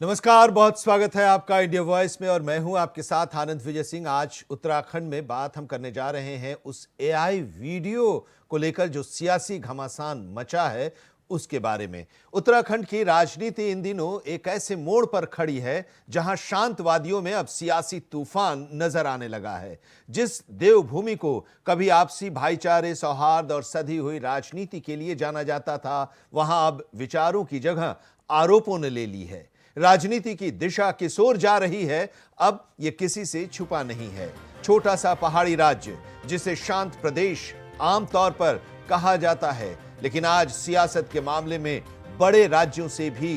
नमस्कार, बहुत स्वागत है आपका इंडिया वॉइस में और मैं हूं आपके साथ आनंद विजय सिंह। आज उत्तराखंड में बात हम करने जा रहे हैं उस एआई वीडियो को लेकर जो सियासी घमासान मचा है उसके बारे में। उत्तराखंड की राजनीति इन दिनों एक ऐसे मोड़ पर खड़ी है जहां शांतवादियों में अब सियासी तूफान नजर आने लगा है। जिस देवभूमि को कभी आपसी भाईचारे, सौहार्द और सधी हुई राजनीति के लिए जाना जाता था, वहां अब विचारों की जगह आरोपों ने ले ली है। राजनीति की दिशा किस ओर जा रही है, अब यह किसी से छुपा नहीं है। छोटा सा पहाड़ी राज्य जिसे शांत प्रदेश आमतौर पर कहा जाता है, लेकिन आज सियासत के मामले में बड़े राज्यों से भी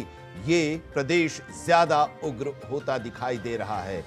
ये प्रदेश ज्यादा उग्र होता दिखाई दे रहा है।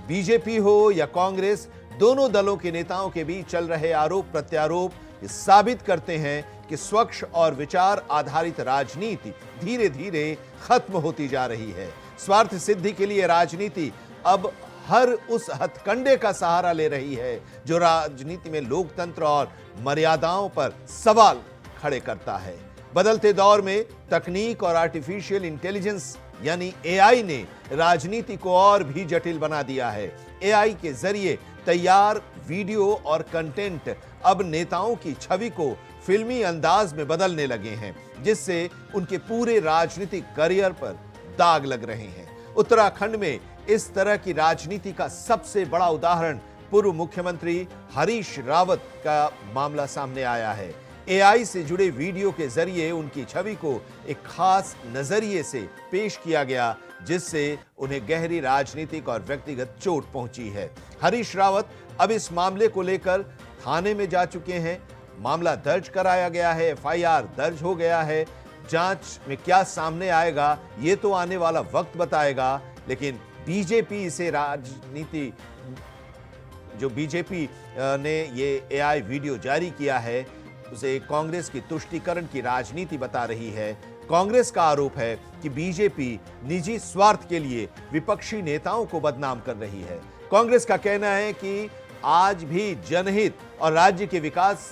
बीजेपी हो या कांग्रेस, दोनों दलों के नेताओं के बीच चल रहे आरोप प्रत्यारोप ये साबित करते हैं कि स्वच्छ और विचार आधारित राजनीति धीरे धीरे खत्म होती जा रही है। स्वार्थ सिद्धि के लिए राजनीति अब हर उस हथकंडे का सहारा ले रही है जो राजनीति में लोकतंत्र और मर्यादाओं पर सवाल खड़े करता है। बदलते दौर में तकनीक और आर्टिफिशियल इंटेलिजेंस यानी एआई ने राजनीति को और भी जटिल बना दिया है। एआई के जरिए तैयार वीडियो और कंटेंट अब नेताओं की छवि को फिल्मी अंदाज में बदलने लगे हैं, जिससे उनके पूरे राजनीतिक करियर पर दाग लग रहे हैं। उत्तराखंड में इस तरह की राजनीति का सबसे बड़ा उदाहरण पूर्व मुख्यमंत्री हरीश रावत का मामला सामने आया है। एआई से जुड़े वीडियो के जरिए उनकी छवि को एक खास नजरिए से पेश किया गया, जिससे उन्हें गहरी राजनीतिक और व्यक्तिगत चोट पहुंची है। हरीश रावत अब इस मामले को लेकर थाने में जा चुके हैं। मामला दर्ज कराया गया है, एफआईआर दर्ज हो गया है। जांच में क्या सामने आएगा ये तो आने वाला वक्त बताएगा, लेकिन बीजेपी इसे राजनीति जो बीजेपी ने ये एआई वीडियो जारी किया है उसे कांग्रेस की तुष्टीकरण की राजनीति बता रही है। कांग्रेस का आरोप है कि बीजेपी निजी स्वार्थ के लिए विपक्षी नेताओं को बदनाम कर रही है। कांग्रेस का कहना है कि आज भी जनहित और राज्य के विकास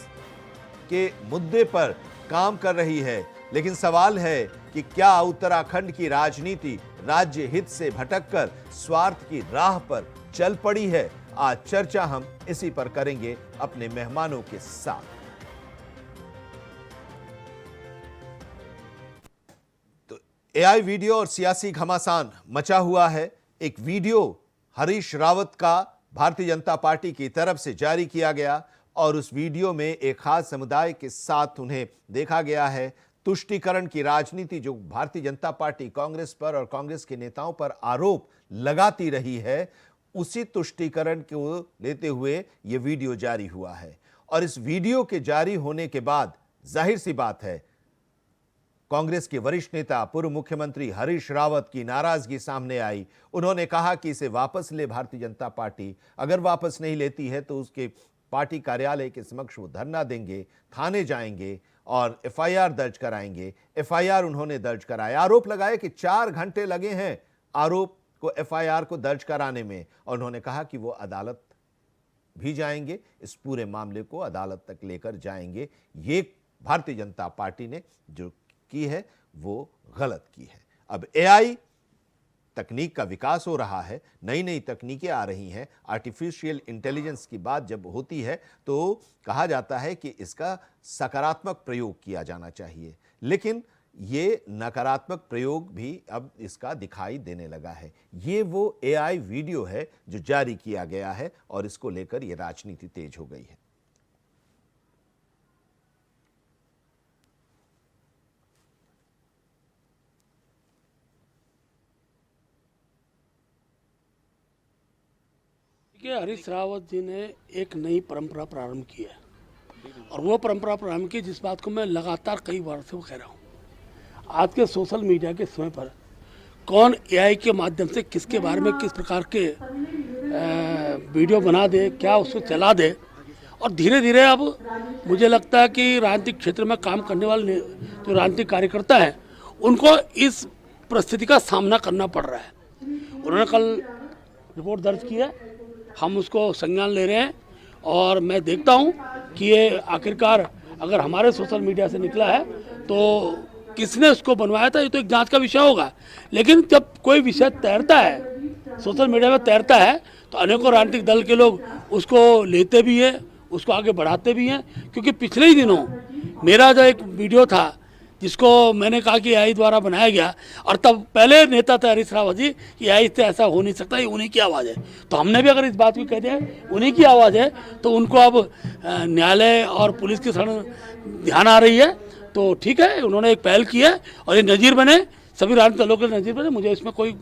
के मुद्दे पर काम कर रही है, लेकिन सवाल है कि क्या उत्तराखंड की राजनीति राज्य हित से भटककर स्वार्थ की राह पर चल पड़ी है। आज चर्चा हम इसी पर करेंगे अपने मेहमानों के साथ। तो एआई वीडियो और सियासी घमासान मचा हुआ है। एक वीडियो हरीश रावत का भारतीय जनता पार्टी की तरफ से जारी किया गया और उस वीडियो में एक खास समुदाय के साथ उन्हें देखा गया है। तुष्टीकरण की राजनीति जो भारतीय जनता पार्टी कांग्रेस पर और कांग्रेस के नेताओं पर आरोप लगाती रही है, उसी तुष्टीकरण को लेते हुए यह वीडियो जारी हुआ है। और इस वीडियो के जारी होने के बाद जाहिर सी बात है, कांग्रेस के वरिष्ठ नेता पूर्व मुख्यमंत्री हरीश रावत की नाराजगी सामने आई। उन्होंने कहा कि इसे वापस ले भारतीय जनता पार्टी। अगर वापस नहीं लेती है तो उसके पार्टी कार्यालय के समक्ष वो धरना देंगे, थाने जाएंगे और एफआईआर दर्ज कराएंगे। एफआईआर उन्होंने दर्ज कराया। आरोप लगाए कि 4 घंटे लगे हैं आरोप को एफआईआर को दर्ज कराने में, और उन्होंने कहा कि वो अदालत भी जाएंगे, इस पूरे मामले को अदालत तक लेकर जाएंगे। ये भारतीय जनता पार्टी ने जो की है वो गलत की है। अब एआई तकनीक का विकास हो रहा है, नई नई तकनीकें आ रही हैं। आर्टिफिशियल इंटेलिजेंस की बात जब होती है तो कहा जाता है कि इसका सकारात्मक प्रयोग किया जाना चाहिए, लेकिन ये नकारात्मक प्रयोग भी अब इसका दिखाई देने लगा है। ये वो एआई वीडियो है जो जारी किया गया है और इसको लेकर ये राजनीति तेज हो गई है। हरीश रावत जी ने एक नई परंपरा प्रारंभ की है और वो परंपरा प्रारंभ की जिस बात को मैं लगातार कई बार से कह रहा हूँ। आज के सोशल मीडिया के समय पर कौन एआई के माध्यम से किसके बारे में किस प्रकार के वीडियो बना दे, क्या उसको चला दे, और धीरे धीरे अब मुझे लगता है कि राजनीतिक क्षेत्र में काम करने वाले जो राजनीतिक कार्यकर्ता हैं उनको इस परिस्थिति का सामना करना पड़ रहा है। उन्होंने कल रिपोर्ट दर्ज की है, हम उसको संज्ञान ले रहे हैं और मैं देखता हूं कि ये आखिरकार अगर हमारे सोशल मीडिया से निकला है तो किसने उसको बनवाया था ये तो एक जांच का विषय होगा। लेकिन जब कोई विषय तैरता है, सोशल मीडिया में तैरता है, तो अनेकों राजनीतिक दल के लोग उसको लेते भी हैं, उसको आगे बढ़ाते भी हैं। क्योंकि पिछले ही दिनों मेरा जो एक वीडियो था जिसको मैंने कहा कि एआई द्वारा बनाया गया, और तब पहले नेता थे हरीश रावत जी कि एआई से ऐसा हो नहीं सकता, ये उन्हीं की आवाज़ है। तो हमने भी अगर इस बात को कह दिया उन्हीं की आवाज़ है, तो उनको अब न्यायालय और पुलिस की शरण ध्यान आ रही है, तो ठीक है, उन्होंने एक पहल की है और ये नज़ीर बने, सभी राजनीतिक दलों के नज़ीर बने, मुझे इसमें कोई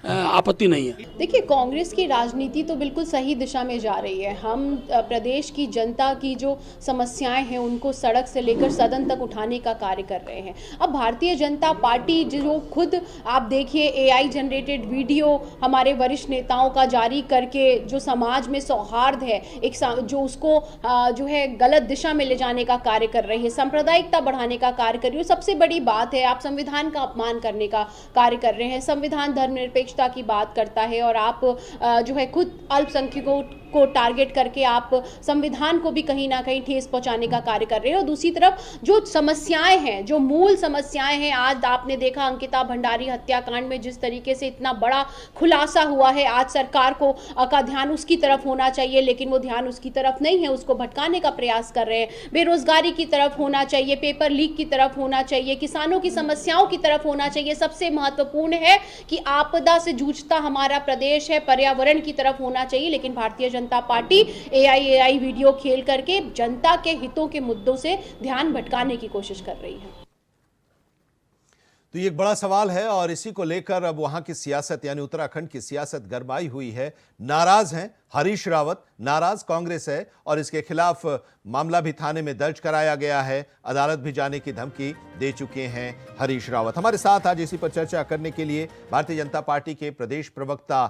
आपत्ति नहीं है। देखिए, कांग्रेस की राजनीति तो बिल्कुल सही दिशा में जा रही है। हम प्रदेश की जनता की जो समस्याएं हैं उनको सड़क से लेकर सदन तक उठाने का कार्य कर रहे हैं। अब भारतीय जनता पार्टी जो खुद आप देखिए एआई जनरेटेड वीडियो हमारे वरिष्ठ नेताओं का जारी करके जो समाज में सौहार्द है, एक जो उसको जो है गलत दिशा में ले जाने का कार्य कर रही है, सांप्रदायिकता बढ़ाने का कार्य कर रही है। सबसे बड़ी बात है, आप संविधान का अपमान करने का कार्य कर रहे हैं। संविधान धर्मनिरपेक्षता की बात करता है और आप जो है खुद अल्पसंख्यकों को टारगेट करके आप संविधान को भी कहीं ना कहीं ठेस पहुंचाने का कार्य कर रहे हैं। और दूसरी तरफ जो समस्याएं हैं, जो मूल समस्याएं हैं, आज आपने देखा अंकिता भंडारी हत्याकांड में जिस तरीके से इतना बड़ा खुलासा हुआ है, आज सरकार को का ध्यान उसकी तरफ होना चाहिए, लेकिन वो ध्यान उसकी तरफ नहीं है, उसको भटकाने का प्रयास कर रहे हैं। बेरोजगारी की तरफ होना चाहिए, पेपर लीक की तरफ होना चाहिए, किसानों की समस्याओं की तरफ होना चाहिए। सबसे महत्वपूर्ण है कि आपदा से जूझता हमारा प्रदेश है, पर्यावरण की तरफ होना चाहिए। लेकिन Bharatiya Janata party AI video खेल करके जनता के हितों के मुद्दों से ध्यान भटकाने की कोशिश कर रही है। तो ये एक बड़ा सवाल है और इसी को लेकर अब वहां की सियासत यानी उत्तराखंड की सियासत गरमाई हुई है। नाराज हैं हरीश रावत, नाराज कांग्रेस है और इसके खिलाफ मामला भी थाने में दर्ज कराया गया है। अदालत भी जाने की धमकी दे चुके हैं हरीश रावत। हमारे साथ आज इसी पर चर्चा करने के लिए भारतीय जनता पार्टी के प्रदेश प्रवक्ता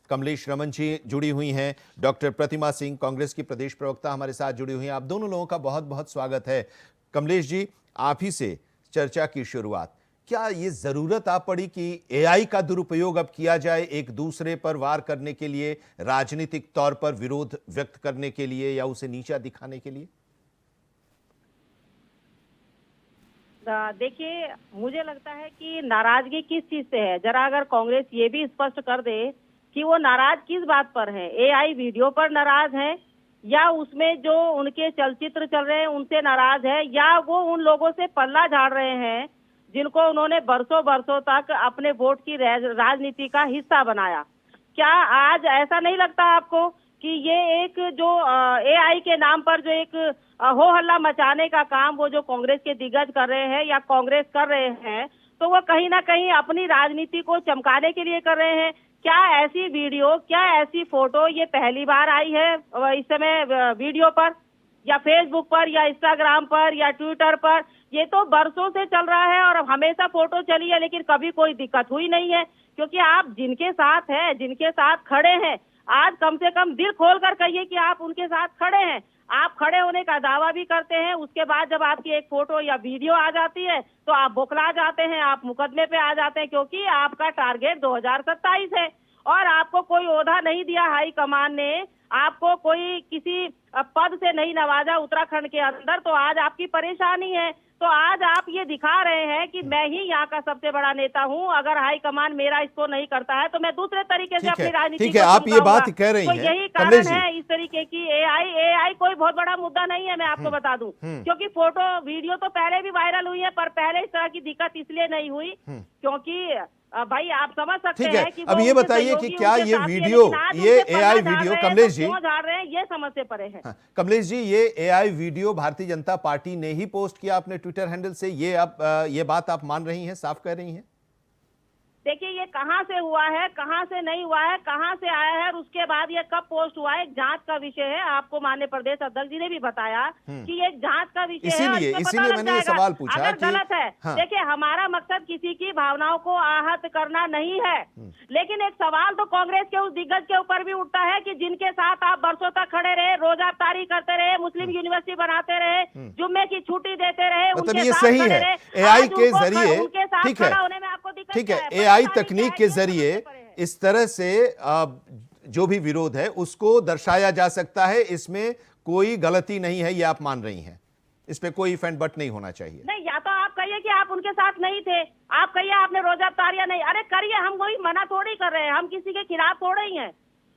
कमलेश रमन जी जुड़ी हुई हैं, डॉक्टर प्रतिमा सिंह कांग्रेस की प्रदेश प्रवक्ता हमारे साथ जुड़ी हुई हैं। आप दोनों लोगों का बहुत बहुत स्वागत है। कमलेश जी, आप ही से चर्चा की शुरुआत। क्या ये जरूरत आ पड़ी कि एआई का दुरुपयोग अब किया जाए एक दूसरे पर वार करने के लिए, राजनीतिक तौर पर विरोध व्यक्त करने के लिए या उसे नीचा दिखाने के लिए? देखिए, मुझे लगता है कि नाराजगी किस चीज से है, जरा अगर कांग्रेस ये भी स्पष्ट कर दे कि वो नाराज किस बात पर है। एआई वीडियो पर नाराज है या उसमें जो उनके चलचित्र चल रहे हैं उनसे नाराज है, या वो उन लोगों से पल्ला झाड़ रहे हैं जिनको उन्होंने बरसों बरसों तक अपने वोट की राजनीति का हिस्सा बनाया। क्या आज ऐसा नहीं लगता आपको कि ये एक जो एआई के नाम पर जो एक हो हल्ला मचाने का काम वो जो कांग्रेस के दिग्गज कर रहे हैं या कांग्रेस कर रहे हैं, तो वो कहीं ना कहीं अपनी राजनीति को चमकाने के लिए कर रहे हैं? क्या ऐसी वीडियो, क्या ऐसी फोटो ये पहली बार आई है इस समय वीडियो पर या फेसबुक पर या इंस्टाग्राम पर या ट्विटर पर? ये तो बरसों से चल रहा है और हमेशा फोटो चली है, लेकिन कभी कोई दिक्कत हुई नहीं है। क्योंकि आप जिनके साथ हैं, जिनके साथ खड़े हैं, आज कम से कम दिल खोल कर कहिए कि आप उनके साथ खड़े हैं। आप खड़े होने का दावा भी करते हैं, उसके बाद जब आपकी एक फोटो या वीडियो आ जाती है तो आप बौखला जाते हैं, आप मुकदमे पे आ जाते हैं, क्योंकि आपका टारगेट 2027 है और आपको कोई ओहदा नहीं दिया हाई कमान ने, आपको कोई किसी पद से नहीं नवाजा उत्तराखंड के अंदर, तो आज आपकी परेशानी है। तो आज आप ये दिखा रहे हैं कि मैं ही यहाँ का सबसे बड़ा नेता हूँ, अगर हाई कमान मेरा इसको नहीं करता है तो मैं दूसरे तरीके से अपनी राजनीति ठीक है, आप ये बात कह रही हैं। तो यही कारण है इस तरीके की एआई कोई बहुत बड़ा मुद्दा नहीं है, मैं आपको बता दूं, क्योंकि फोटो वीडियो तो पहले भी वायरल हुई है, पर पहले इस तरह की दिक्कत इसलिए नहीं हुई क्योंकि भाई आप समझ सकते हैं कि अब ये बताइए कि क्या ये वीडियो, ये एआई वीडियो, कमलेश जी क्यों झाड़ रहे हैं, ये समझ से परे है। कमलेश जी, ये AI video Bharatiya Janata party ने ही पोस्ट किया अपने ट्विटर हैंडल से, ये बात आप मान रही हैं, साफ कह रही हैं? देखिए, ये कहां से हुआ है, कहां से नहीं हुआ है, कहां से आया है और उसके बाद ये कब पोस्ट हुआ है, एक जांच का विषय है। आपको माननीय प्रदेश अध्यक्ष जी ने भी बताया कि ये जांच का विषय है। इसीलिए मैंने ये सवाल पूछा अगर गलत है, हाँ। देखिए हमारा मकसद किसी की भावनाओं को आहत करना नहीं है, लेकिन एक सवाल तो कांग्रेस के उस दिग्गज के ऊपर भी उठता है कि जिनके साथ आप बरसों तक खड़े रहे, रोजा अफ्तारी करते रहे, मुस्लिम यूनिवर्सिटी बनाते रहे, जुम्मे की छुट्टी देते रहे, मतलब उनके ये साथ सही खड़े है, रहे। एआई आज के उनको जरिए, उनके साथ ठीक है, खड़ा होने में आपको दिक्कत ठीक है, क्या है? एआई तकनीक के जरिए इस तरह से जो भी विरोध है उसको दर्शाया जा सकता है, इसमें कोई गलती नहीं है, ये आप मान रही हैं, इस पे कोई इफ एंड बट नहीं होना चाहिए। नहीं, या तो आप कहिए कि आप उनके साथ नहीं थे, आप कहिए आपने रोजा अफ्तारिया नहीं, अरे करिए, हम कोई मना थोड़ी कर रहे हैं, हम किसी के खिलाफ थोड़े ही हैं,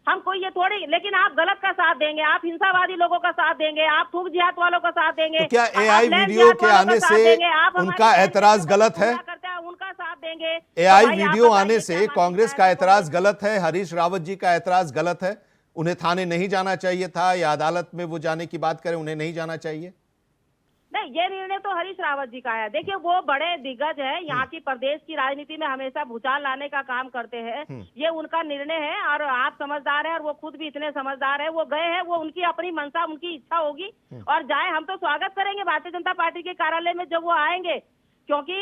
हम कोई ये थोड़ी, लेकिन आप गलत का साथ देंगे, आप हिंसावादी लोगों का साथ देंगे, आप थूक जिहाद वालों का साथ देंगे। तो क्या आप एआई लैंड वीडियो जिहाद के वालों आने का साथ से देंगे, आप हमारी उनका लैंड एतराज जिहाद गलत है? को करते हैं, उनका साथ देंगे। एआई तो भाई आप वीडियो बताइए आने क्या से हमारी कांग्रेस का लैंड को- एतराज गलत है, हरीश रावत जी का एतराज गलत है? उन्हें थाने नहीं जाना चाहिए था, या अदालत में वो जाने की बात करें, उन्हें नहीं जाना चाहिए? नहीं, ये निर्णय तो हरीश रावत जी का है। देखिए, वो बड़े दिग्गज है, यहाँ की प्रदेश की राजनीति में हमेशा भूचाल लाने का काम करते हैं। ये उनका निर्णय है और आप समझदार हैं और वो खुद भी इतने समझदार है। वो गए हैं, वो उनकी अपनी मंशा, उनकी इच्छा होगी और जाए, हम तो स्वागत करेंगे भारतीय जनता पार्टी के कार्यालय में जब वो आएंगे, क्योंकि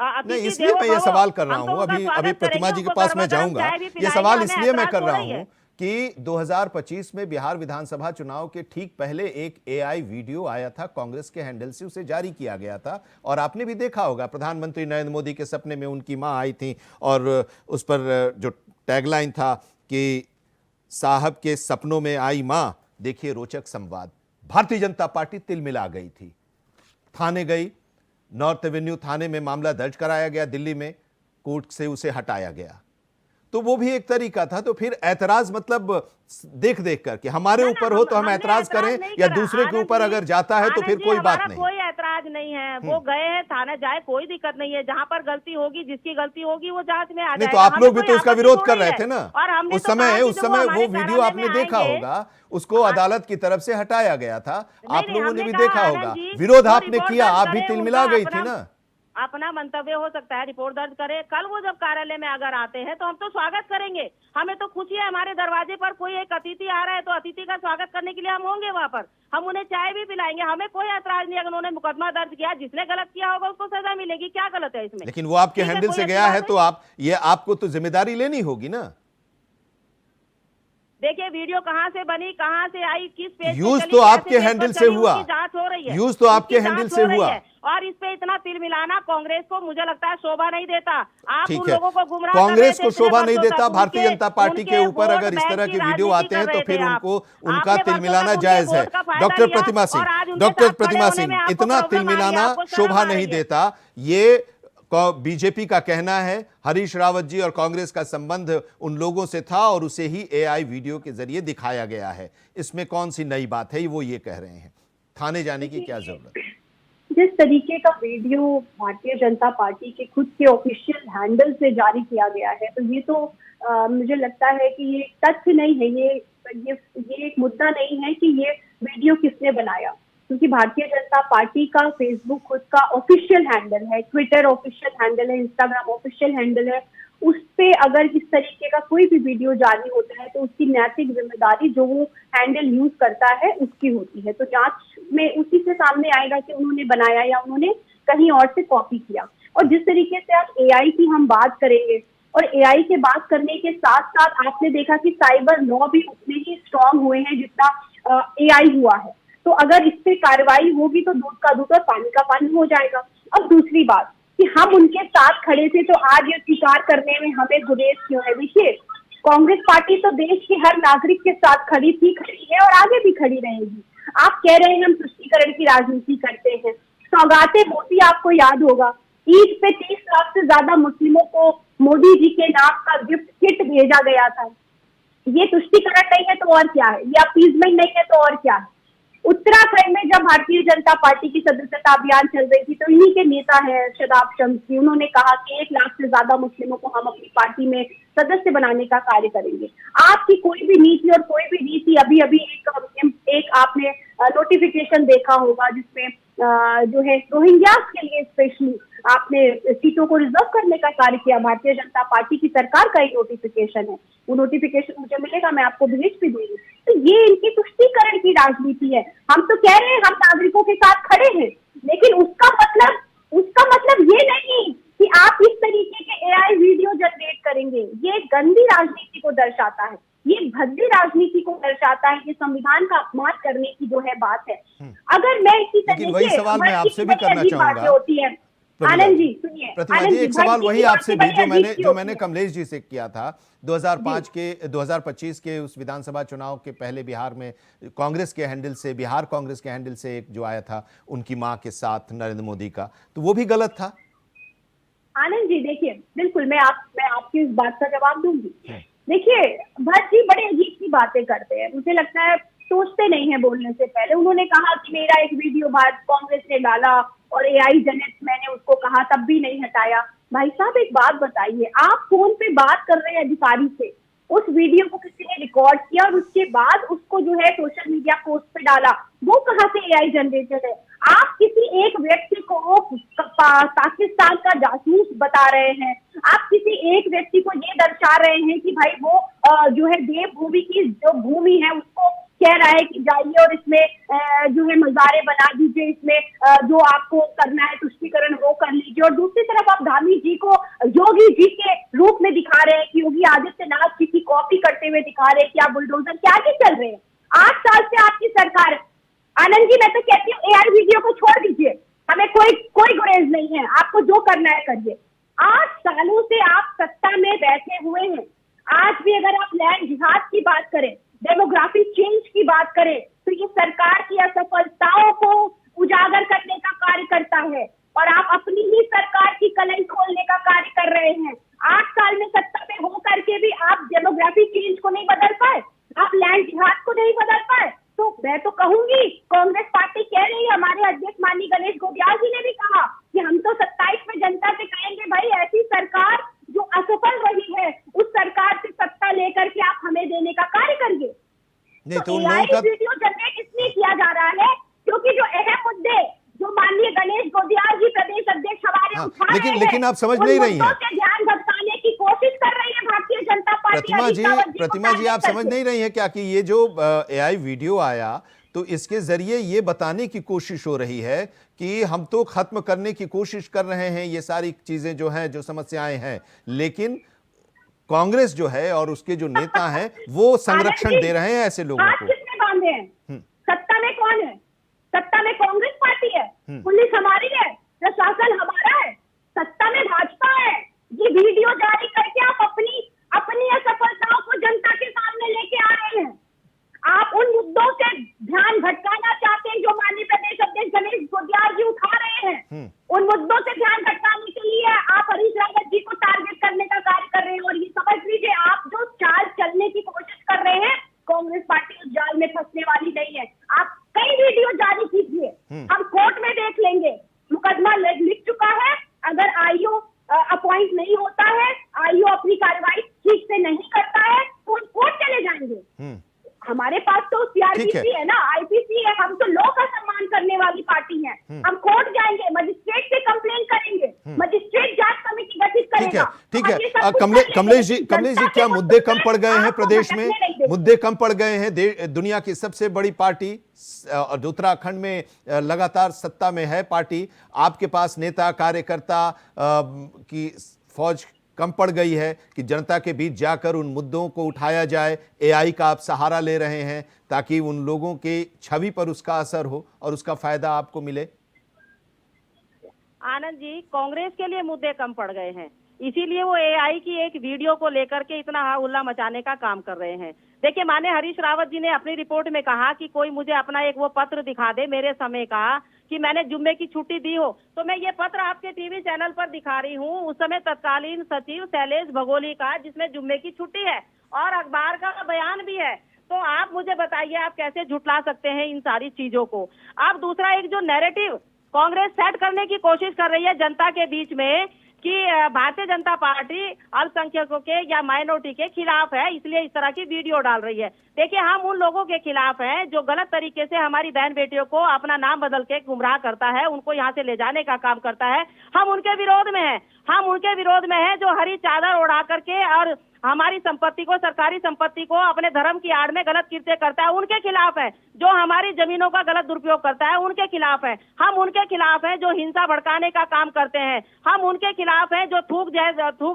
नहीं, इसलिए मैं ये सवाल कर रहा हूँ, अभी प्रतिमा जी के पास मैं जाऊंगा। ये सवाल इसलिए मैं कर रहा हूँ कि 2025 में बिहार विधानसभा चुनाव के ठीक पहले एक एआई वीडियो आया था, कांग्रेस के हैंडल से उसे जारी किया गया था, और आपने भी देखा होगा, प्रधानमंत्री नरेंद्र मोदी के सपने में उनकी मां आई थी और उस पर जो टैगलाइन था कि साहब के सपनों में आई मां, देखिए रोचक संवाद। भारतीय जनता पार्टी तिलमिला गई थी, थाने गई, नॉर्थ एवेन्यू थाने में मामला दर्ज कराया गया, दिल्ली में कोर्ट से उसे हटाया गया। तो वो भी एक तरीका था। तो फिर ऐतराज मतलब देख देख कर कि हमारे ऊपर हो तो हम ऐतराज करें, या दूसरे के ऊपर अगर जाता है तो फिर कोई बात नहीं। कोई ऐतराज नहीं है, वो गए हैं, थाने जाए, कोई दिक्कत नहीं है। जहाँ पर गलती होगी, जिसकी गलती होगी, वो जांच में आ नहीं, जाएगा। तो आप लोग भी तो उसका विरोध कर रहे थे ना उस समय वो वीडियो आपने देखा होगा, उसको अदालत की तरफ से हटाया गया था, आप लोगों ने भी देखा होगा, विरोध आपने किया, आप भी तिलमिला गई थी ना। अपना मंतव्य हो सकता है, रिपोर्ट दर्ज करे, कल वो जब कार्यालय में अगर आते हैं तो हम तो स्वागत करेंगे। हमें तो खुशी है, हमारे दरवाजे पर कोई एक अतिथि आ रहा है तो अतिथि का स्वागत करने के लिए हम होंगे वहाँ पर, हम उन्हें चाय भी पिलाएंगे, हमें कोई ऐतराज नहीं। अगर उन्होंने मुकदमा दर्ज किया, जिसने गलत किया होगा उसको सजा मिलेगी, क्या गलत है इसमें? लेकिन वो आपके हैंडल से गया है तो आपको तो जिम्मेदारी लेनी होगी ना। देखिए, वीडियो कहाँ से बनी, कहाँ से आई, किस पेज यूज तो आपके हैंडल से हुआ, जांच हो रही है, यूज तो आपके हैंडल से हुआ, और इस पे इतना तिल मिलाना कांग्रेस को मुझे लगता है शोभा नहीं देता। आप ठीक उन है, लोगों को गुमराह कांग्रेस कर को रहे थे शोभा नहीं इतने देता, वर्षों तक। भारतीय जनता पार्टी के ऊपर अगर इस तरह के वीडियो आते हैं तो फिर उनका तिलमिलाना जायज है। डॉक्टर प्रतिमा सिंह, इतना तिलमिलाना शोभा नहीं देता, ये बीजेपी का कहना है। हरीश रावत जी और कांग्रेस का संबंध उन लोगों से था और उसे ही एआई वीडियो के जरिए दिखाया गया है। इसमें कौन सी नई बात है, वो ये कह रहे हैं। थाने जाने की क्या जरूरत है? जिस तरीके का वीडियो भारतीय जनता पार्टी के खुद के ऑफिशियल हैंडल से जारी किया गया है, तो ये तो मुझे लगता है कि ये तथ्य नहीं है, ये एक मुद्दा नहीं है कि ये वीडियो किसने बनाया, क्योंकि भारतीय जनता पार्टी का फेसबुक खुद का ऑफिशियल हैंडल है, ट्विटर ऑफिशियल हैंडल है, इंस्टाग्राम ऑफिशियल हैंडल है। उस पे अगर इस तरीके का कोई भी वीडियो जारी होता है तो उसकी नैतिक जिम्मेदारी जो वो हैंडल यूज करता है उसकी होती है। तो जांच में उसी से सामने आएगा कि उन्होंने बनाया या उन्होंने कहीं और से कॉपी किया। और जिस तरीके से आप एआई की हम बात करेंगे, और एआई के बात करने के साथ साथ आपने देखा कि साइबर लॉ भी उतने ही स्ट्रांग हुए हैं जितना एआई हुआ है। तो अगर इस पे कार्रवाई होगी तो दूध का दूध और पानी का पानी हो जाएगा। अब दूसरी बात कि हम उनके साथ खड़े थे तो आज ये स्वीकार करने में हमें गुरेज क्यों है? देखिए, कांग्रेस पार्टी तो देश के हर नागरिक के साथ खड़ी थी, खड़ी है और आगे भी खड़ी रहेगी। आप कह रहे हैं हम तुष्टीकरण की राजनीति करते हैं। सौगाते मोदी आपको याद होगा, ईद पे 30 लाख से ज्यादा मुस्लिमों को मोदी जी के नाम का गिफ्ट किट भेजा गया था। ये तुष्टीकरण नहीं है तो और क्या है? ये अपीजमेंट नहीं है तो और क्या है? उत्तराखंड में जब भारतीय जनता पार्टी की सदस्यता अभियान चल रही थी तो इन्हीं के नेता हैं शदाब शम्सी, उन्होंने कहा कि 1 लाख से ज्यादा मुस्लिमों को हम अपनी पार्टी में सदस्य बनाने का कार्य करेंगे। आपकी कोई भी नीति और कोई भी नीति, अभी अभी एक आपने नोटिफिकेशन देखा होगा जिसमें जो है रोहिंग्या के लिए स्पेशली आपने सीटों को रिजर्व करने का कार्य किया। भारतीय जनता पार्टी की सरकार का एक नोटिफिकेशन है, वो नोटिफिकेशन मुझे मिलेगा, मैं आपको भेज भी दूंगी। तो ये इनकी तुष्टीकरण की राजनीति है। हम तो कह रहे हैं हम नागरिकों के साथ खड़े हैं, लेकिन उसका मतलब ये नहीं कि आप इस तरीके के एआई वीडियो जनरेट करेंगे। ये गंदी राजनीति को दर्शाता है, ये भद्दी राजनीति को दर्शाता है, ये संविधान का अपमान करने की जो है बात है। अगर मैं इसी तरीके वही सवाल मैं आपसे भी करना चाहूंगा होती है आनंद जी सुनिए, प्रतिमा आनंद जी, जी, एक सवाल भक्ति वही की आपसे भी बातें बड़ी अजीब सी जो मैंने होती हैं। कमलेश जी से किया था 2025 के उस विधानसभा चुनाव के पहले बिहार में कांग्रेस के हैंडल से, बिहार कांग्रेस के हैंडल से एक जो आया था उनकी मां के साथ नरेंद्र मोदी का, तो वो भी गलत था। आनंद जी देखिए, बिल्कुल मैं आपकी इस बात का जवाब दूंगी। देखिए भट्ट जी बड़े अजीब सी बातें करते हैं, मुझे लगता है सोचते नहीं है बोलने से पहले। उन्होंने कहा कि मेरा एक वीडियो बाद कांग्रेस ने डाला और एआई जनित मैंने उसको कहा तब भी नहीं हटाया। भाई साहब एक बात बताइए, आप फोन पे बात कर रहे हैं अधिकारी से, उस वीडियो को किसी ने रिकॉर्ड किया और उसके बाद उसको जो है सोशल मीडिया पोस्ट पे डाला, वो कहाँ से एआई जनरेटेड है? आप किसी एक व्यक्ति को पाकिस्तान का जासूस बता रहे हैं, आप किसी एक व्यक्ति को ये दर्शा रहे हैं कि भाई वो जो है देवभूमि की जो भूमि है उसको कह रहा है कि जाइए और इसमें जो है मज़ारे बना दीजिए, इसमें जो आपको करना है तुष्टीकरण वो कर लीजिए। और दूसरी तरफ आप धामी जी को योगी जी के रूप में दिखा रहे हैं कि योगी आदित्यनाथ जी की कॉपी करते हुए दिखा रहे हैं कि आप बुलडोजर के आगे चल रहे हैं। 8 साल से आपकी सरकार है। आनंद जी मैं तो कहती हूँ एआई वीडियो को छोड़ दीजिए, हमें कोई गुरेज नहीं है, आपको जो करना है करिए। 8 सालों से आप सत्ता में बैठे हुए हैं। आज भी अगर आप लैंड जिहाद की बात करें, डेमोग्राफिक चेंज की बात करें, तो ये सरकार की असफलताओं को उजागर करने का कार्य करता है और आप अपनी ही सरकार की कलई खोलने का कार्य कर रहे हैं। 8 साल में सत्ता में हो करके भी आप डेमोग्राफिक चेंज को नहीं बदल पाए, आप लैंड जिहाद को नहीं बदल पाए। तो मैं तो कहूंगी कांग्रेस पार्टी कह रही है, हमारे अध्यक्ष माननीय गणेश गोटियाल जी ने भी कहा कि हम तो 27 में जनता से कहेंगे भाई ऐसी सरकार जो असफल रही है उस सरकार से सत्ता लेकर के आप हमें देने का कार्य करिए। नहीं तो उन एआई लोगों का वीडियो जनरेट इसलिए किया जा रहा है क्योंकि जो अहम मुद्दे जो माननीय गणेश गोटियाल जी प्रदेश अध्यक्ष हमारे उठा रहे हैं, लेकिन आप समझ नहीं रही हैं, से ध्यान भटकाने की कोशिश कर रही है भारतीय जनता पार्टी। प्रतिमा जी आप समझ नहीं रही हैं क्या कि ये जो एआई वीडियो आया तो इसके जरिए ये बताने की कोशिश हो रही है कि हम तो खत्म करने की कोशिश कर रहे हैं ये सारी चीजें जो हैं, जो समस्याएं हैं, लेकिन कांग्रेस जो है और उसके जो नेता हैं वो संरक्षण दे रहे हैं ऐसे लोगों हाथ को। किसने बांधे हैं? सत्ता में कौन है? सत्ता में कांग्रेस पार्टी है, पुलिस हमारी है, प्रशासन हमारा है, सत्ता में भाजपा है। ये वीडियो जारी करके आप अपनी असफलताओं को जनता के सामने लेके आ रहे हैं। आप उन मुद्दों से ध्यान भटकाना चाहते हैं जो माननीय प्रदेश अध्यक्ष गणेश गोटियाल जी उठा रहे हैं। उन मुद्दों से ध्यान भटकाने के लिए आप हरीश रावत जी को टारगेट करने का कार्य कर रहे हैं। और ये समझ लीजिए आप जो चाल चलने की कोशिश कर रहे हैं, कांग्रेस पार्टी उस जाल में फंसने वाली नहीं है। आप कई वीडियो जारी कीजिए, हम कोर्ट में देख लेंगे। मुकदमा लिख चुका है, अगर आईओ अपॉइंट नहीं होता है, आईओ अपनी कार्रवाई ठीक से नहीं करता है तो हम कोर्ट चले जाएंगे। हमारे पास तो सीआरपीसी है ना, आईपीसी है, हम तो लॉ का सम्मान करने वाली पार्टी है। हम कोर्ट जाएंगे, मजिस्ट्रेट से कंप्लेन करेंगे, मजिस्ट्रेट जांच कमेटी गठित करेगा। ठीक है कमलेश जी क्या मुद्दे कम पड़ गए हैं प्रदेश में? मुद्दे कम पड़ गए हैं। दुनिया की सबसे बड़ी पार्टी उत्तराखंड में लगातार सत्ता में है पार्टी, आपके पास नेता कार्यकर्ता की फौज कम पड़ गई है कि जनता के बीच जाकर उन मुद्दों को उठाया जाए। एआई का आप सहारा ले रहे हैं ताकि उन लोगों के छवि पर उसका असर हो और उसका फायदा आपको मिले। आनंद जी, कांग्रेस के लिए मुद्दे कम पड़ गए हैं, इसीलिए वो एआई की एक वीडियो को लेकर के इतना हल्ला मचाने का काम कर रहे हैं। देखिए माननीय हरीश रावत जी ने अपनी रिपोर्ट में कहा कि कोई मुझे अपना एक वो पत्र दिखा दे मेरे समय का कि मैंने जुम्मे की छुट्टी दी हो, तो मैं ये पत्र आपके टीवी चैनल पर दिखा रही हूँ। उस समय तत्कालीन सचिव शैलेश भगोली का, जिसमें जुम्मे की छुट्टी है और अखबार का बयान भी है। तो आप मुझे बताइए आप कैसे झुटला सकते हैं इन सारी चीजों को। आप दूसरा एक जो नैरेटिव कांग्रेस सेट करने की कोशिश कर रही है जनता के बीच में कि भारतीय जनता पार्टी अल्पसंख्यकों के या माइनॉरिटी के खिलाफ है, इसलिए इस तरह की वीडियो डाल रही है। देखिए हम उन लोगों के खिलाफ हैं जो गलत तरीके से हमारी बहन बेटियों को अपना नाम बदल के गुमराह करता है, उनको यहाँ से ले जाने का काम करता है। हम उनके विरोध में हैं, हम उनके विरोध में हैं जो हरी चादर उड़ा करके और हमारी संपत्ति को, सरकारी संपत्ति को अपने धर्म की आड़ में गलत कृत्य करता है, उनके खिलाफ है। जो हमारी जमीनों का गलत दुरुपयोग करता है उनके खिलाफ है। हम उनके खिलाफ हैं जो हिंसा भड़काने का काम करते हैं। हम उनके खिलाफ हैं जो थूक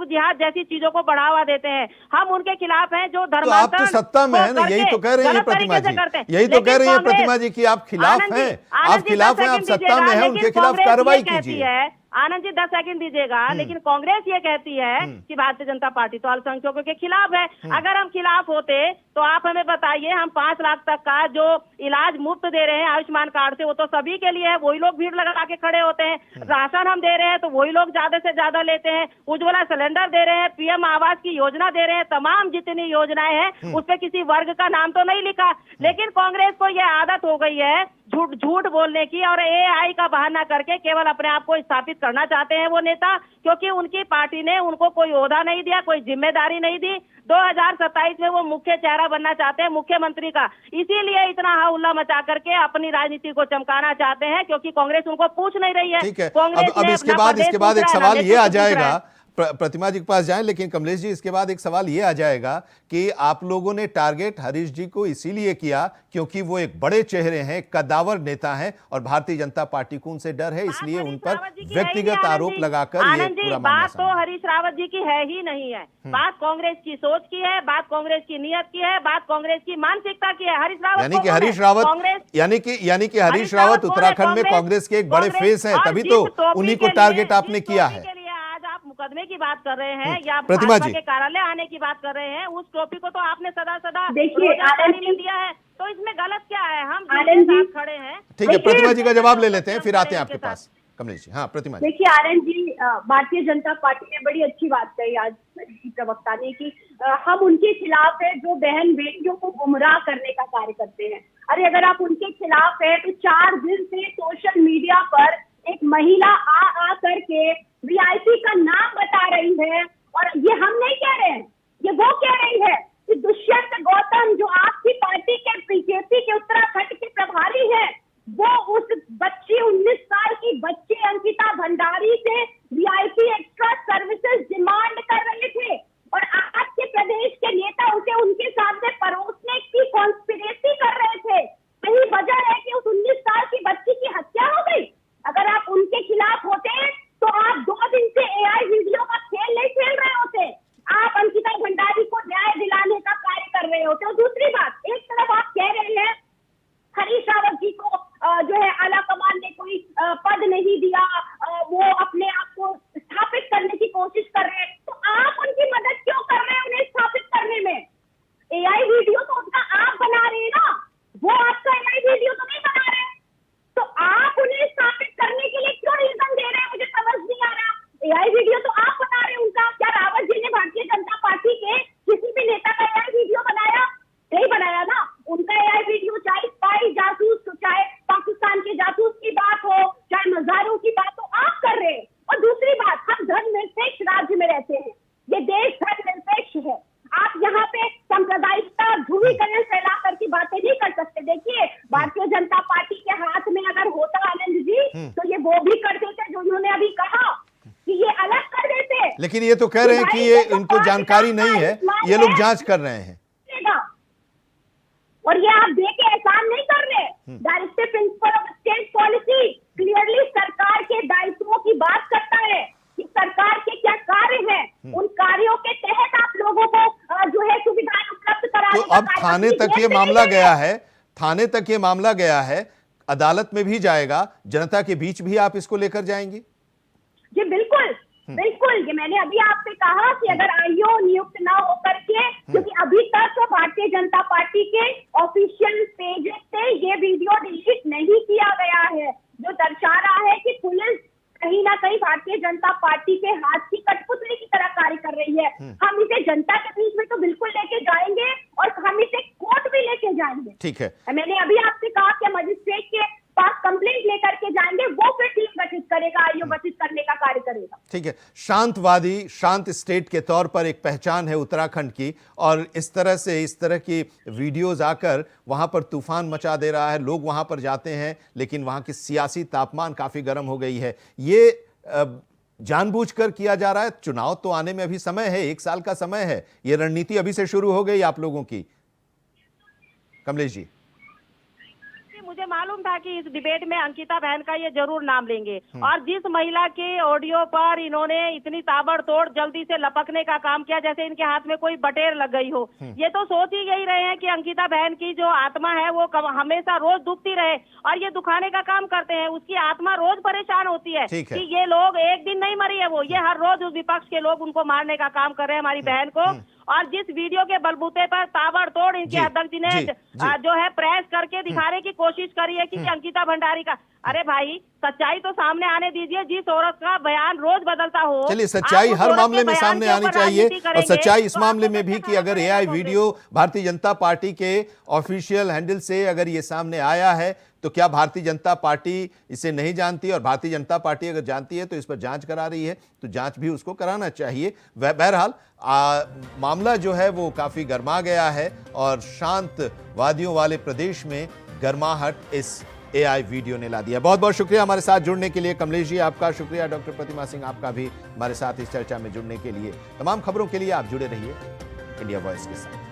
जिहाद जैसी चीजों को बढ़ावा देते हैं। हम उनके खिलाफ हैं जो धर्मांतरण। तो आप तो सत्ता में है ना, यही तो कह रही है प्रतिमा जी, यही तो कह रही है प्रतिमा जी कि आप खिलाफ हैं, आप खिलाफ हैं, आप सत्ता में हैं, उनके खिलाफ कार्रवाई कीजिए। आनंद जी 10 सेकंड दीजिएगा। लेकिन कांग्रेस ये कहती है कि भारतीय जनता पार्टी तो अल्पसंख्यकों के खिलाफ है। अगर हम खिलाफ होते तो आप हमें बताइए, हम 5 लाख तक का जो इलाज मुफ्त दे रहे हैं आयुष्मान कार्ड से, वो तो सभी के लिए है, वही लोग भीड़ लगा के खड़े होते हैं। राशन हम दे रहे हैं तो वही लोग ज्यादा से ज्यादा लेते हैं। उज्ज्वला सिलेंडर दे रहे हैं, पीएम आवास की योजना दे रहे हैं, तमाम जितनी योजनाएं हैं उस पे किसी वर्ग का नाम तो नहीं लिखा। लेकिन कांग्रेस को ये आदत हो गई है झूठ बोलने की, और एआई का बहाना करके केवल अपने आप को स्थापित करना चाहते हैं वो नेता, क्योंकि उनकी पार्टी ने उनको कोई ओहदा नहीं दिया, कोई जिम्मेदारी नहीं दी। 2027 में वो मुख्य चेहरा बनना चाहते हैं मुख्यमंत्री का, इसीलिए इतना हल्ला मचा करके अपनी राजनीति को चमकाना चाहते हैं, क्योंकि कांग्रेस उनको पूछ नहीं रही है। ठीक है, कांग्रेस अब ने इसके अपना बाद प्रदेश एक पूछ रहा है, सवाल ये आ नेतृत्व पूछ रहा जाएगा, है। प्रतिमा जी के पास जाएं, लेकिन कमलेश जी इसके बाद एक सवाल ये आ जाएगा कि आप लोगों ने टारगेट हरीश जी को इसीलिए किया क्योंकि वो एक बड़े चेहरे हैं, कद्दावर नेता हैं, और भारतीय जनता पार्टी को उनसे डर है, इसलिए उन पर व्यक्तिगत आरोप लगाकर ये पूरा मामला बात तो हरीश रावत जी की है ही नहीं है। बात कांग्रेस की सोच की है, बात कांग्रेस की नीयत की है, बात कांग्रेस की मानसिकता की है। हरीश रावत यानी कि हरीश रावत उत्तराखंड में कांग्रेस के एक बड़े फेस हैं, तभी तो उन्हीं को टारगेट आपने किया है। आज आप मुकदमे की बात कर रहे हैं या प्रतिमा भाजपा जी के कार्यालय आने की बात कर रहे हैं, उस टॉपिक को तो आपने सदा देखिए, रोजाना में दिया है, तो इसमें गलत क्या है? हम जिनके साथ खड़े हैं। ठीक है, प्रतिमा जी का जवाब ले लेते हैं, फिर आते हैं आपके पास। कमलेश जी, हाँ प्रतिमा जी। देखिए आनंद जी, भारतीय जनता पार्टी ने बड़ी अच्छी बात कही आज की प्रवक्ता ने कि हम उनके खिलाफ है जो बहन बेटियों को गुमराह करने का कार्य करते हैं। अरे अगर आप उनके खिलाफ है तो 4 दिन से सोशल मीडिया पर एक महिला आ करके वीआईपी का नाम बता रही है, और ये हम नहीं कह रहे हैं, ये वो कह रही है कि दुष्यंत गौतम जो आपकी पार्टी के बीजेपी के उत्तराखंड के प्रभारी है, वो उस बच्ची 19 साल की बच्ची अंकिता भंडारी से वीआईपी एक्स्ट्रा सर्विसेज डिमांड कर रहे थे, और आज के प्रदेश के नेता उसे उनके सामने परोसने की कॉन्स्पिरेसी कर रहे थे। यही वजह है कि उस 19 साल की बच्ची की हत्या हो गई। अगर आप उनके खिलाफ होते तो आप 2 दिन से एआई वीडियो का खेल नहीं खेल रहे होते, आप अंकिता भंडारी को न्याय दिलाने का कार्य कर रहे होते। और दूसरी बात, एक तरफ आप कह रहे हैं हरीश रावत जी को जो है आला कमान ने कोई पद नहीं दिया, वो अपने आप को स्थापित करने की कोशिश कर रहे हैं, तो आप उनकी मदद क्यों कर रहे हैं उन्हें स्थापित करने में? एआई वीडियो तो उनका आप बना रहे हैं ना, वो आपका एआई वीडियो तो नहीं बना रहे, तो आप उन्हें स्थापित करने के लिए क्यों रीजन दे रहे हैं? मुझे समझ नहीं आ रहा। एआई वीडियो तो आप बना रहे हैं उनका। क्या रावत जी ने भारतीय जनता पार्टी के किसी भी नेता का एआई वीडियो बनाया? नहीं बनाया ना। उनका एआई वीडियो चाहे स्पाई जासूस, चाहे पाकिस्तान के जासूस की बात हो, चाहे मजारों की बात हो, आप कर रहे हैं। और दूसरी बात, हम धर्मनिरपेक्ष राज्य में रहते हैं, ये देश धर्मनिरपेक्ष है। आप यहाँ पे सांप्रदायिकता, ध्रुवीकरण फैला करके बातें नहीं कर सकते। देखिए, भारतीय जनता पार्टी के हाथ में अगर होता आनंद जी, तो ये वो भी कर देते जो उन्होंने अभी कहा कि ये अलग कर देते। लेकिन ये तो कह रहे हैं कि ये इनको जानकारी नहीं है, ये लोग जांच कर रहे हैं, और ये आप देख के एहसान नहीं कर रहे। Directive principle of state policy clearly सरकार के दायित्वों की बात करता है कि सरकार के क्या कार्य हैं, उन कार्यों के तहत आप लोगों को जो है सुविधाएं उपलब्ध कराने तो अब थाने तक ये मामला गया है, थाने तक ये मामला गया है, अदालत में भी जाएगा, जनता के बीच भी आप इसको लेकर जाएंगे? जी बिल्कुल बिल्कुल, ये मैंने अभी आपसे कहा कि अगर आईओ नियुक्त ना होकर के, क्योंकि अभी तक भारतीय जनता पार्टी के ऑफिशियल पेज से ये वीडियो डिलीट नहीं किया गया है, जो दर्शा रहा है कि पुलिस कहीं ना कहीं भारतीय जनता पार्टी के हाथ की कठपुतली की तरह कार्य कर रही है। हम इसे जनता के बीच में तो बिल्कुल लेके जाएंगे, और हम इसे कोर्ट भी लेके जाएंगे। ठीक है, मैंने अभी आपसे कहा कि मजिस्ट्रेट के पास कंप्लेंट लेकर के जाएंगे, वो फिर टीम गठित करेगा, आईओ गठित करने का कार्य करेगा। ठीक है, शांतवादी, शांत स्टेट के तौर पर एक पहचान है उत्तराखंड की, और इस तरह की वीडियोस आकर वहां पर तूफान मचा दे रहा है। लोग वहां पर जाते हैं, लेकिन वहां की सियासी तापमान काफी गर्म हो गई है। ये जानबूझकर किया जा रहा है? चुनाव तो आने में अभी समय है, 1 साल का समय है, ये रणनीति अभी से शुरू हो गई आप लोगों की। कमलेश जी, मुझे मालूम था कि इस डिबेट में अंकिता बहन का ये जरूर नाम लेंगे। और जिस महिला के ऑडियो पर इन्होंने इतनी ताबड़तोड़ जल्दी से लपकने का काम किया जैसे इनके हाथ में कोई बटेर लग गई हो, ये तो सोच ही यही रहे हैं कि अंकिता बहन की जो आत्मा है वो हमेशा रोज दुखती रहे और ये दुखाने का काम करते हैं। उसकी आत्मा रोज परेशान होती है ठीक है। कि ये लोग एक दिन नहीं मरी है, वो ये हर रोज उस विपक्ष के लोग उनको मारने का काम कर रहे हैं हमारी बहन को। और जिस वीडियो के बलबूते पर ताबड़तोड़ इनके अध्यक्ष जी ने जो है प्रेस करके दिखाने की कोशिश करी है कि अंकिता भंडारी का, अरे भाई सच्चाई तो सामने आने दीजिए। जिस औरत का बयान रोज बदलता हो, चलिए सच्चाई हर मामले में सामने आनी चाहिए और सच्चाई इस मामले में भी कि अगर AI video Bharatiya Janata party के ऑफिशियल हैंडल से अगर ये सामने आया है तो क्या भारतीय जनता पार्टी इसे नहीं जानती? और भारतीय जनता पार्टी अगर जानती है तो इस पर जांच करा रही है, तो जांच भी उसको कराना चाहिए। बहरहाल मामला जो है वो काफी गर्मा गया है और शांत वादियों वाले प्रदेश में गर्माहट इस एआई वीडियो ने ला दिया। बहुत बहुत शुक्रिया हमारे साथ जुड़ने के लिए कमलेश जी, आपका शुक्रिया। डॉक्टर प्रतिमा सिंह, आपका भी हमारे साथ इस चर्चा में जुड़ने के लिए। तमाम खबरों के लिए आप जुड़े रहिए इंडिया वॉइस के साथ।